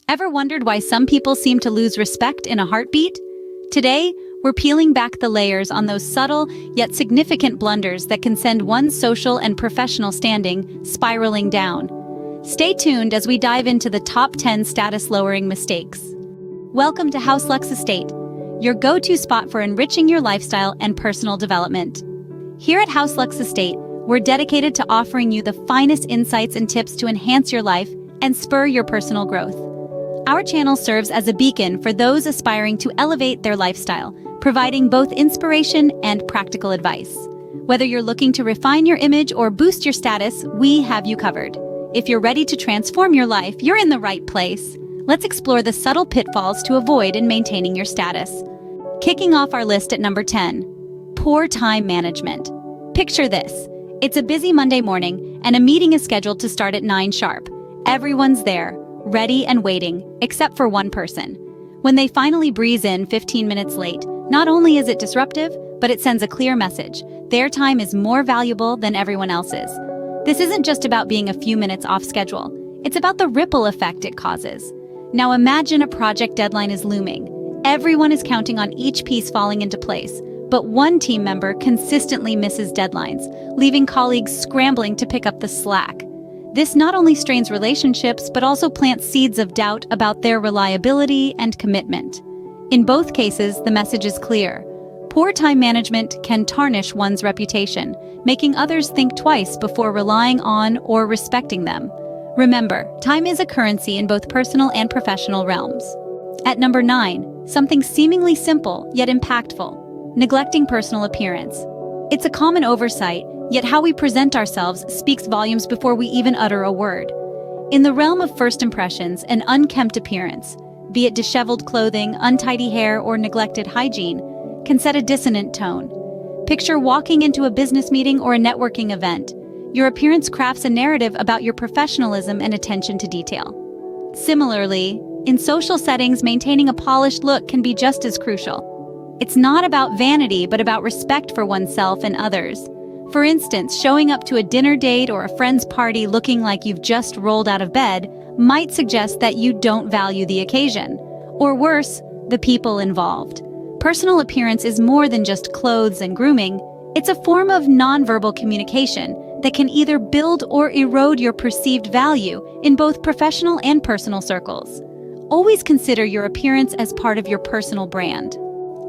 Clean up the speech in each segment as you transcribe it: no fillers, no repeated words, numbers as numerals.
Ever wondered why some people seem to lose respect in a heartbeat? Today, we're peeling back the layers on those subtle yet significant blunders that can send one's social and professional standing spiraling down. Stay tuned as we dive into the top 10 status-lowering mistakes. Welcome to House Lux Estate, your go-to spot for enriching your lifestyle and personal development. Here at House Lux Estate, we're dedicated to offering you the finest insights and tips to enhance your life and spur your personal growth. Our channel serves as a beacon for those aspiring to elevate their lifestyle, providing both inspiration and practical advice. Whether you're looking to refine your image or boost your status, we have you covered. If you're ready to transform your life, you're in the right place. Let's explore the subtle pitfalls to avoid in maintaining your status. Kicking off our list at number 10, poor time management. Picture this. It's a busy Monday morning, and a meeting is scheduled to start at 9 sharp. Everyone's there, ready and waiting, except for one person. When they finally breeze in 15 minutes late, not only is it disruptive, but it sends a clear message. Their time is more valuable than everyone else's. This isn't just about being a few minutes off schedule. It's about the ripple effect it causes. Now imagine a project deadline is looming. Everyone is counting on each piece falling into place, but one team member consistently misses deadlines, leaving colleagues scrambling to pick up the slack. This not only strains relationships, but also plants seeds of doubt about their reliability and commitment. In both cases, the message is clear. Poor time management can tarnish one's reputation, making others think twice before relying on or respecting them. Remember, time is a currency in both personal and professional realms. At number 9, something seemingly simple yet impactful: neglecting personal appearance. It's a common oversight, yet how we present ourselves speaks volumes before we even utter a word. In the realm of first impressions, an unkempt appearance, be it disheveled clothing, untidy hair, or neglected hygiene, can set a dissonant tone. Picture walking into a business meeting or a networking event. Your appearance crafts a narrative about your professionalism and attention to detail. Similarly, in social settings, maintaining a polished look can be just as crucial. It's not about vanity, but about respect for oneself and others. For instance, showing up to a dinner date or a friend's party looking like you've just rolled out of bed might suggest that you don't value the occasion, or worse, the people involved. Personal appearance is more than just clothes and grooming. It's a form of nonverbal communication that can either build or erode your perceived value in both professional and personal circles. Always consider your appearance as part of your personal brand.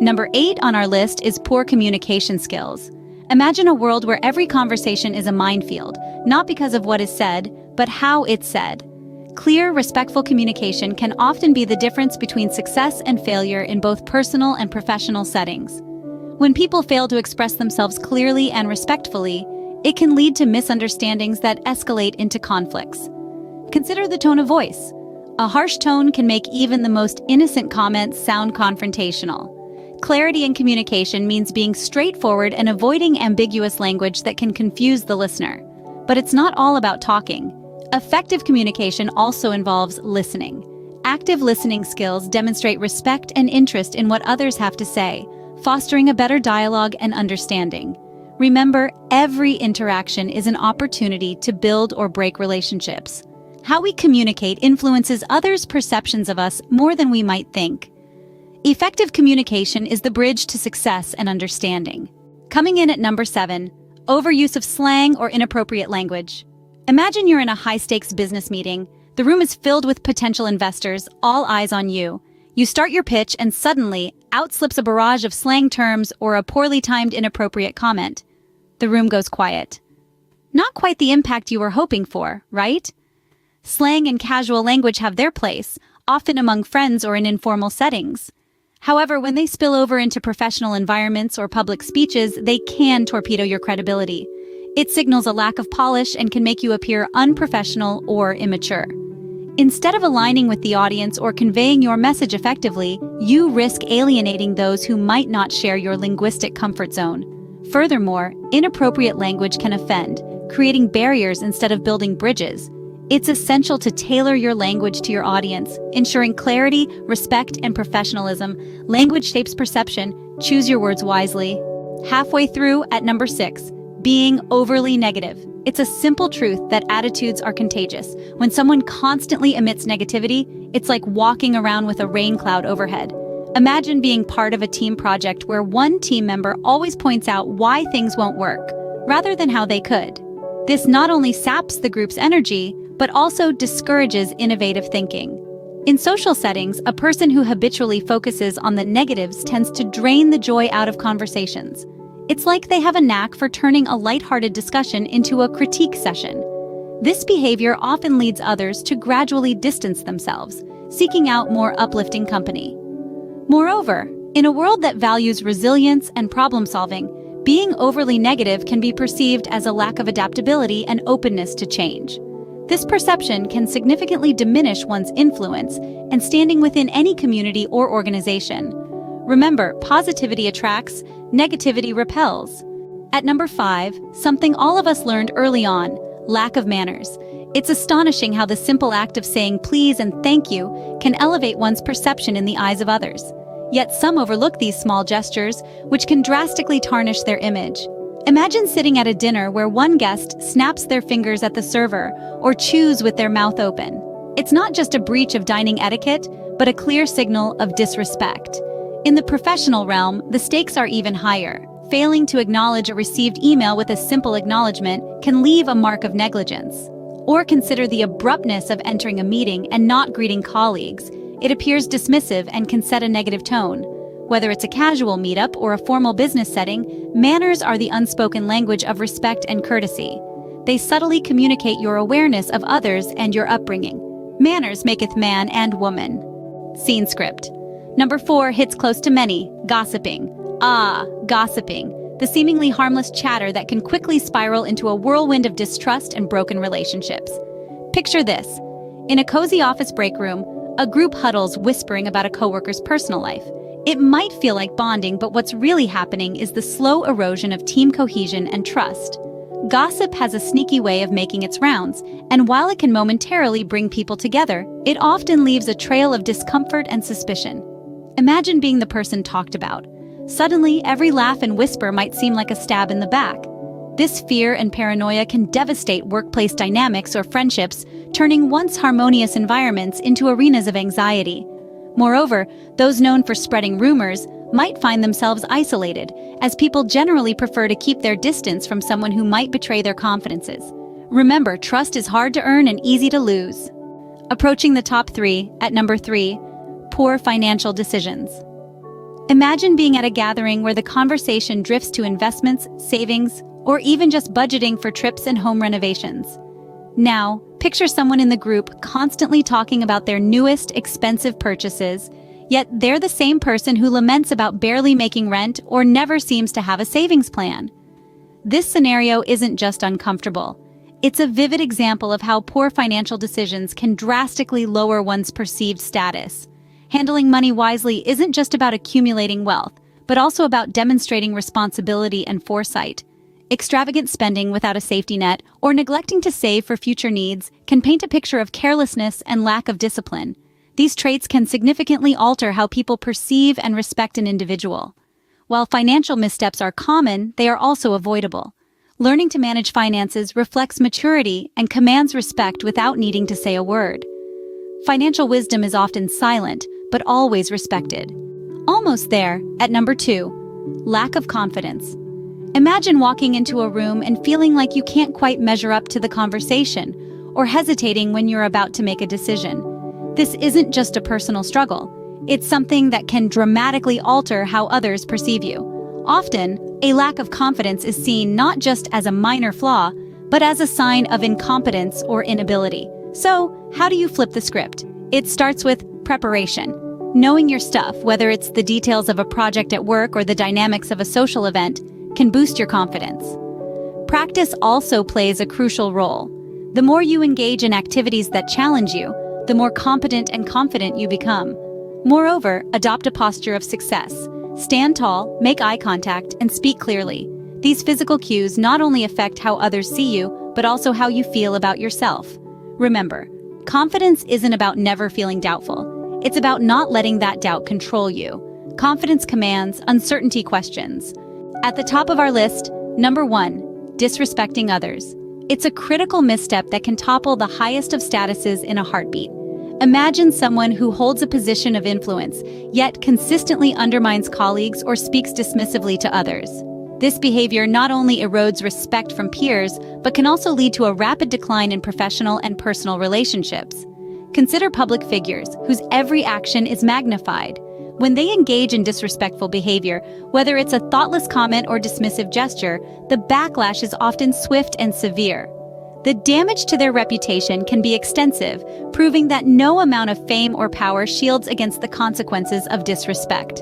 Number 8 on our list is poor communication skills. Imagine a world where every conversation is a minefield, not because of what is said, but how it's said. Clear, respectful communication can often be the difference between success and failure in both personal and professional settings. When people fail to express themselves clearly and respectfully, it can lead to misunderstandings that escalate into conflicts. Consider the tone of voice. A harsh tone can make even the most innocent comments sound confrontational. Clarity in communication means being straightforward and avoiding ambiguous language that can confuse the listener. But it's not all about talking. Effective communication also involves listening. Active listening skills demonstrate respect and interest in what others have to say, fostering a better dialogue and understanding. Remember, every interaction is an opportunity to build or break relationships. How we communicate influences others' perceptions of us more than we might think. Effective communication is the bridge to success and understanding. Coming in at number 7, overuse of slang or inappropriate language. Imagine you're in a high-stakes business meeting. The room is filled with potential investors, all eyes on you. You start your pitch and suddenly, out slips a barrage of slang terms or a poorly timed inappropriate comment. The room goes quiet. Not quite the impact you were hoping for, right? Slang and casual language have their place, often among friends or in informal settings. However, when they spill over into professional environments or public speeches, they can torpedo your credibility. It signals a lack of polish and can make you appear unprofessional or immature. Instead of aligning with the audience or conveying your message effectively, you risk alienating those who might not share your linguistic comfort zone. Furthermore, inappropriate language can offend, creating barriers instead of building bridges. It's essential to tailor your language to your audience, ensuring clarity, respect, and professionalism. Language shapes perception. Choose your words wisely. Halfway through, at number 6, being overly negative. It's a simple truth that attitudes are contagious. When someone constantly emits negativity, It's like walking around with a rain cloud overhead. Imagine being part of a team project where one team member always points out why things won't work, rather than how they could. This not only saps the group's energy, but also discourages innovative thinking. In social settings, a person who habitually focuses on the negatives tends to drain the joy out of conversations. It's like they have a knack for turning a lighthearted discussion into a critique session. This behavior often leads others to gradually distance themselves, seeking out more uplifting company. Moreover, in a world that values resilience and problem-solving, being overly negative can be perceived as a lack of adaptability and openness to change. This perception can significantly diminish one's influence and standing within any community or organization. Remember, positivity attracts, negativity repels. At number 5, something all of us learned early on: lack of manners. It's astonishing how the simple act of saying please and thank you can elevate one's perception in the eyes of others. Yet some overlook these small gestures, which can drastically tarnish their image. Imagine sitting at a dinner where one guest snaps their fingers at the server or chews with their mouth open. It's not just a breach of dining etiquette, but a clear signal of disrespect. In the professional realm, the stakes are even higher. Failing to acknowledge a received email with a simple acknowledgement can leave a mark of negligence. Or consider the abruptness of entering a meeting and not greeting colleagues. It appears dismissive and can set a negative tone. Whether it's a casual meetup or a formal business setting, manners are the unspoken language of respect and courtesy. They subtly communicate your awareness of others and your upbringing. Manners maketh man and woman. Scene script. Number 4 hits close to many: gossiping. Gossiping. The seemingly harmless chatter that can quickly spiral into a whirlwind of distrust and broken relationships. Picture this. In a cozy office break room, a group huddles whispering about a coworker's personal life. It might feel like bonding, but what's really happening is the slow erosion of team cohesion and trust. Gossip has a sneaky way of making its rounds, and while it can momentarily bring people together, it often leaves a trail of discomfort and suspicion. Imagine being the person talked about. Suddenly, every laugh and whisper might seem like a stab in the back. This fear and paranoia can devastate workplace dynamics or friendships, turning once harmonious environments into arenas of anxiety. Moreover, those known for spreading rumors might find themselves isolated, as people generally prefer to keep their distance from someone who might betray their confidences. Remember, trust is hard to earn and easy to lose. Approaching the top 3, at number 3, poor financial decisions. Imagine being at a gathering where the conversation drifts to investments, savings, or even just budgeting for trips and home renovations. Now, picture someone in the group constantly talking about their newest, expensive purchases, yet they're the same person who laments about barely making rent or never seems to have a savings plan. This scenario isn't just uncomfortable. It's a vivid example of how poor financial decisions can drastically lower one's perceived status. Handling money wisely isn't just about accumulating wealth, but also about demonstrating responsibility and foresight. Extravagant spending without a safety net or neglecting to save for future needs can paint a picture of carelessness and lack of discipline. These traits can significantly alter how people perceive and respect an individual. While financial missteps are common, they are also avoidable. Learning to manage finances reflects maturity and commands respect without needing to say a word. Financial wisdom is often silent, but always respected. Almost there, at number 2, lack of confidence. Imagine walking into a room and feeling like you can't quite measure up to the conversation, or hesitating when you're about to make a decision. This isn't just a personal struggle. It's something that can dramatically alter how others perceive you. Often, a lack of confidence is seen not just as a minor flaw, but as a sign of incompetence or inability. So, how do you flip the script? It starts with preparation. Knowing your stuff, whether it's the details of a project at work or the dynamics of a social event, can boost your confidence. Practice also plays a crucial role. The more you engage in activities that challenge you, the more competent and confident you become. Moreover, adopt a posture of success. Stand tall, make eye contact, and speak clearly. These physical cues not only affect how others see you, but also how you feel about yourself. Remember, confidence isn't about never feeling doubtful. It's about not letting that doubt control you. Confidence commands, uncertainty questions. At the top of our list, number 1, disrespecting others. It's a critical misstep that can topple the highest of statuses in a heartbeat. Imagine someone who holds a position of influence, yet consistently undermines colleagues or speaks dismissively to others. This behavior not only erodes respect from peers, but can also lead to a rapid decline in professional and personal relationships. Consider public figures, whose every action is magnified. When they engage in disrespectful behavior, whether it's a thoughtless comment or dismissive gesture, the backlash is often swift and severe. The damage to their reputation can be extensive, proving that no amount of fame or power shields against the consequences of disrespect.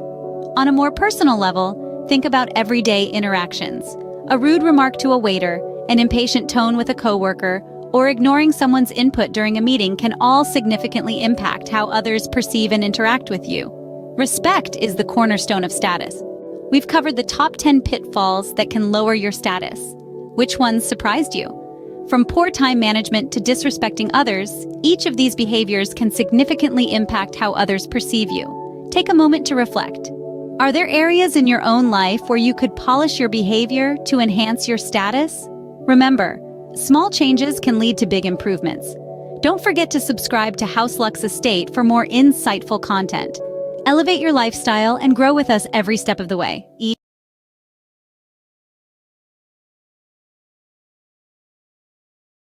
On a more personal level, think about everyday interactions. A rude remark to a waiter, an impatient tone with a coworker, or ignoring someone's input during a meeting can all significantly impact how others perceive and interact with you. Respect is the cornerstone of status. We've covered the top 10 pitfalls that can lower your status. Which ones surprised you? From poor time management to disrespecting others, each of these behaviors can significantly impact how others perceive you. Take a moment to reflect. Are there areas in your own life where you could polish your behavior to enhance your status? Remember, small changes can lead to big improvements. Don't forget to subscribe to House Luxe Estate for more insightful content. Elevate your lifestyle and grow with us every step of the way.